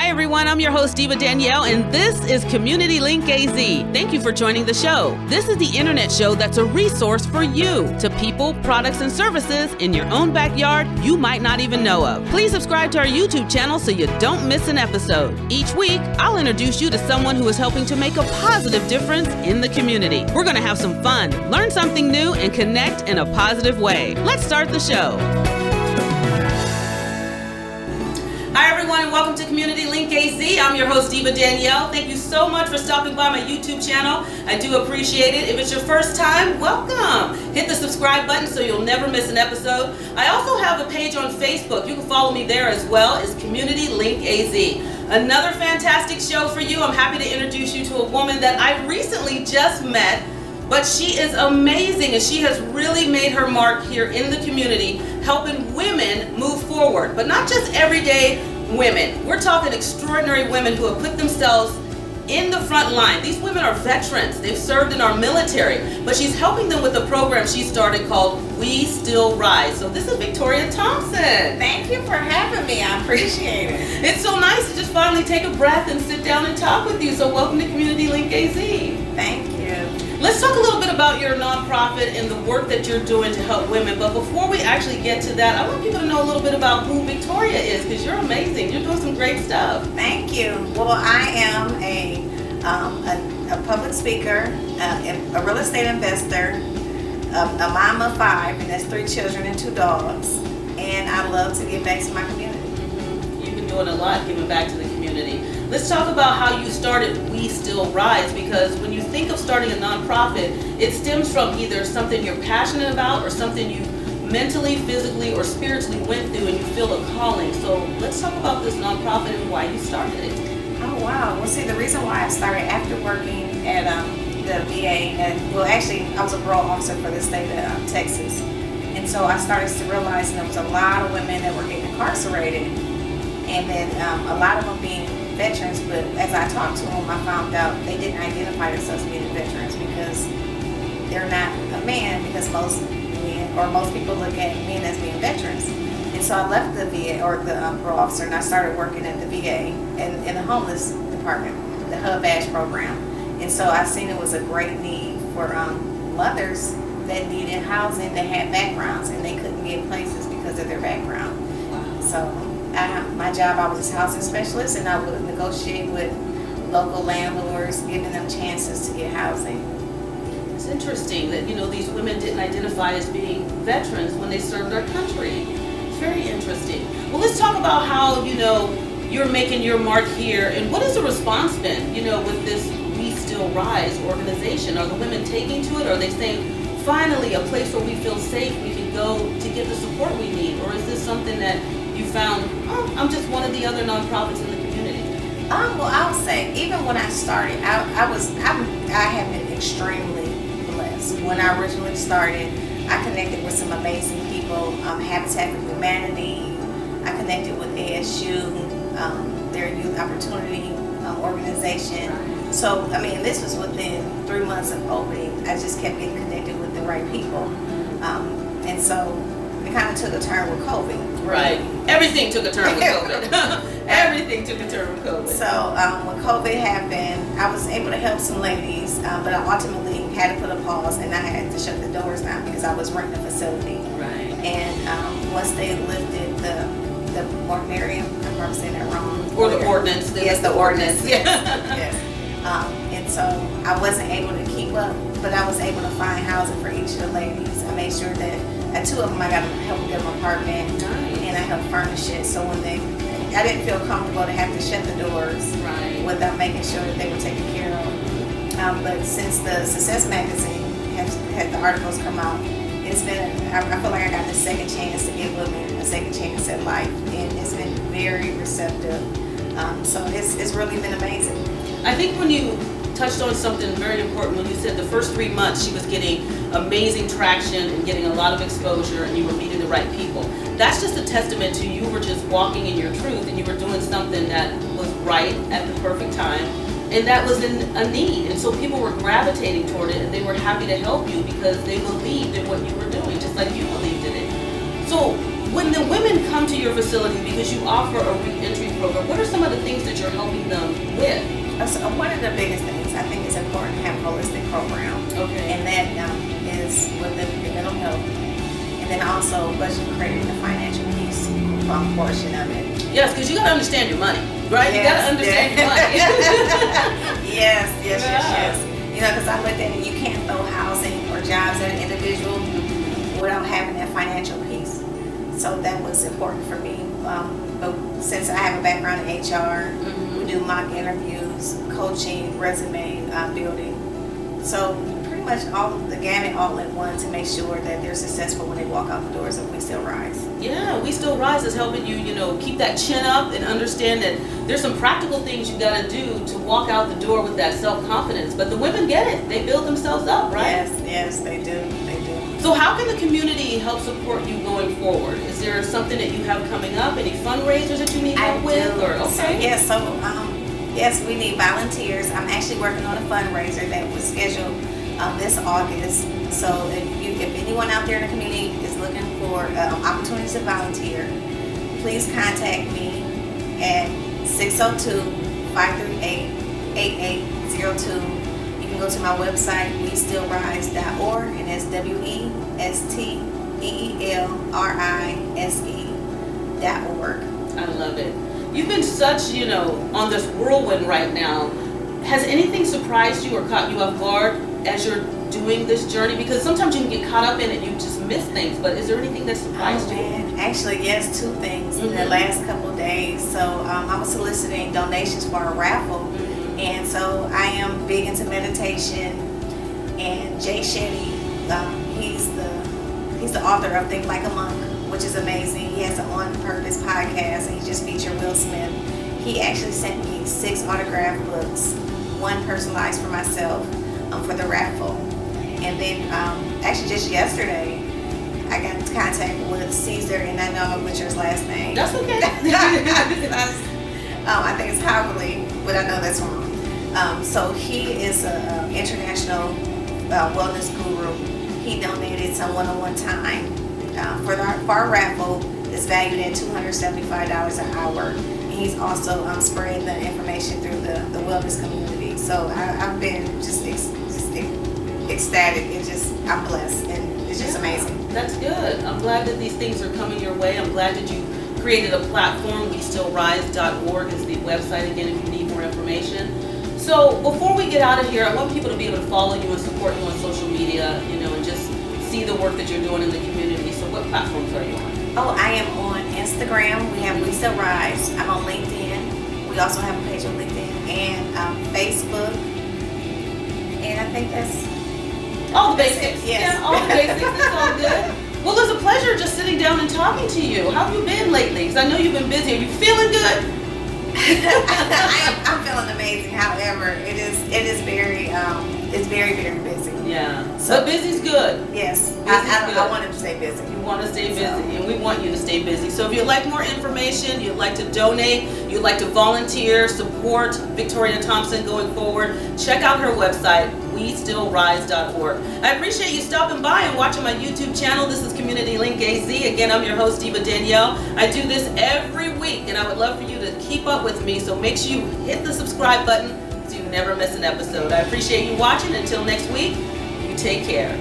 Hi everyone, I'm your host Diva Danielle, and this is Community Link AZ. Thank you for joining the show. This is the internet show that's a resource for you to people, products, and services in your own backyard you might not even know of. Please subscribe to our YouTube channel so you don't miss an episode. Each week, I'll introduce you to someone who is helping to make a positive difference in the community. We're going to have some fun, learn something new, and connect in a positive way. Let's start the show. Hi everyone, and welcome to Community Link AZ. I'm your host Diva Danielle. Thank you so much for stopping by my YouTube channel. I do appreciate it. If it's your first time, welcome. Hit the subscribe button so you'll never miss an episode. I also have a page on Facebook. You can follow me there as well. It's Community Link AZ. Another fantastic show for you. I'm happy to introduce you to a woman that I recently just met, but she is amazing and she has really made her mark here in the community, helping women move forward, but not just everyday women. We're talking extraordinary women who have put themselves in the front line. These women are veterans. They've served in our military, but she's helping them with a program she started called We Still Rise. So this is Victoria Thompson. Thank you for having me. I appreciate it. It's so nice to just finally take a breath and sit down and talk with you. So welcome to Community Link AZ. Thank you. Let's talk a little bit about your nonprofit and the work that you're doing to help women. But before we actually get to that, I want people to know a little bit about who Victoria is, because you're amazing. You're doing some great stuff. Thank you. Well, I am a public speaker, a real estate investor, a mom of 5, and that's 3 children and 2 dogs. And I love to give back to my community. You've been doing a lot giving back to the community. Let's talk about how you started We Still Rise, because when you think of starting a nonprofit, it stems from either something you're passionate about or something you mentally, physically, or spiritually went through and you feel a calling. So let's talk about this nonprofit and why you started it. Oh, wow. Well, see, the reason why I started after working at the VA, I was a parole officer for the state of Texas. And so I started to realize there was a lot of women that were getting incarcerated. And then a lot of them being veterans, but as I talked to them, I found out they didn't identify themselves as being veterans because they're not a man, because most men or most people look at men as being veterans. And so I left the VA, or the parole officer, and I started working at the VA and in the homeless department, the Hub Ash program. And so I seen it was a great need for mothers that needed housing, that had backgrounds, and they couldn't get places because of their background. So my job, I was a housing specialist, and I would negotiate with local landlords, giving them chances to get housing. It's interesting that, these women didn't identify as being veterans when they served our country. It's very interesting. Well, let's talk about how, you're making your mark here, and what has the response been, with this We Still Rise organization? Are the women taking to it? Are they saying, finally, a place where we feel safe, we can go to get the support we need? Or is this something that you found, I'm just one of the other nonprofits in the community? Well, I'll say, even when I started, I have been extremely blessed. When I originally started, I connected with some amazing people, Habitat for Humanity. I connected with ASU, their Youth Opportunity organization. So, this was within 3 months of opening. I just kept getting connected with the right people. And so it kind of took a turn with COVID. Right. Everything took a turn with COVID. Everything took a turn with COVID. So when COVID happened, I was able to help some ladies, but I ultimately had to put a pause, and I had to shut the doors down because I was renting a facility. Right. And once they lifted the moratorium, I'm probably saying that wrong. Or the ordinance. Yes, the ordinance. Yes. Yes. And so I wasn't able to keep up, but I was able to find housing for each of the ladies. I made sure that at 2 of them I got to help them get an apartment, nice. And I helped furnish it. So when I didn't feel comfortable to have to shut the doors, right, without making sure that they were taken care of. But since the Success Magazine has had the articles come out, it's been, I feel like I got the second chance to give women a second chance at life, and it's been very receptive. So it's really been amazing. I think when you touched on something very important when you said the first 3 months she was getting amazing traction and getting a lot of exposure, and you were meeting the right people. That's just a testament to you were just walking in your truth, and you were doing something that was right at the perfect time, and that was in a need. And so people were gravitating toward it, and they were happy to help you because they believed in what you were doing, just like you believed in it. So when the women come to your facility, because you offer a re-entry program, what are some of the things that you're helping them with? So one of the biggest things I think is important to have a holistic program. Okay. And that is with the mental health. And then also budget creating the financial piece portion of it. Yes, because you got to understand your money, right? You got to understand your money. Yes. You know, because I looked at it, you can't throw housing or jobs at an individual without having that financial piece. So that was important for me. But since I have a background in HR, we do mock interviews, coaching, resume building. So pretty much all the gamut all in one to make sure that they're successful when they walk out the doors of We Still Rise. Yeah, We Still Rise is helping you, keep that chin up and understand that there's some practical things you got to do to walk out the door with that self-confidence. But the women get it. They build themselves up, right? Yes, they do. So how can the community help support you going forward? Is there something that you have coming up? Any fundraisers that you need help with? Or, okay. Yes, we need volunteers. I'm actually working on a fundraiser that was scheduled this August. So if anyone out there in the community is looking for opportunities to volunteer, please contact me at 602-538-8802. You can go to my website, westillrise.org, and that's WESTEELRISE.org. I love it. You've been such, on this whirlwind right now. Has anything surprised you or caught you off guard as you're doing this journey? Because sometimes you can get caught up in it and you just miss things, but is there anything that surprised you? Actually, yes, two things in the last couple of days. So I was soliciting donations for a raffle, and so I am big into meditation. And Jay Shetty, he's the author of Think Like a Monk, which is amazing. He has an On Purpose podcast, and he just featured Will Smith. He actually sent me 6 autographed books, one personalized for myself for the raffle. And then actually just yesterday, I got into contact with Caesar, and I know I'm going to butcher his last name. That's okay. I think it's Haverly, but I know that's wrong. So he is an international wellness guru. He donated some one-on-one time for our raffle. It's valued at $275 an hour. And he's also spreading the information through the wellness community. So I've been just ecstatic. I'm blessed, and it's just amazing. That's good. I'm glad that these things are coming your way. I'm glad that you created a platform. WeStillRise.org is the website again if you need more information. So before we get out of here, I want people to be able to follow you and support you on social media, and just see the work that you're doing in the community. So what platforms are you on? Oh, I am on Instagram. We have We Still Rise. I'm on LinkedIn. We also have a page on LinkedIn and Facebook. And I think that's all the basics. Yes. Yeah, all the basics. It's all good. Well, it was a pleasure just sitting down and talking to you. How have you been lately? Because I know you've been busy. Are you feeling good? I'm feeling amazing. However, it's very very busy. Yeah. So busy's good. Yes. I want to stay busy. You want to stay busy, and we want you to stay busy. So if you'd like more information, you'd like to donate, you'd like to volunteer, support Victoria Thompson going forward, check out her website, WeStillRise.org. I appreciate you stopping by and watching my YouTube channel. This is Community Link AZ. Again, I'm your host, Diva Danielle. I do this every week, and I would love for you to keep up with me. So make sure you hit the subscribe button so you never miss an episode. I appreciate you watching. Until next week, you take care.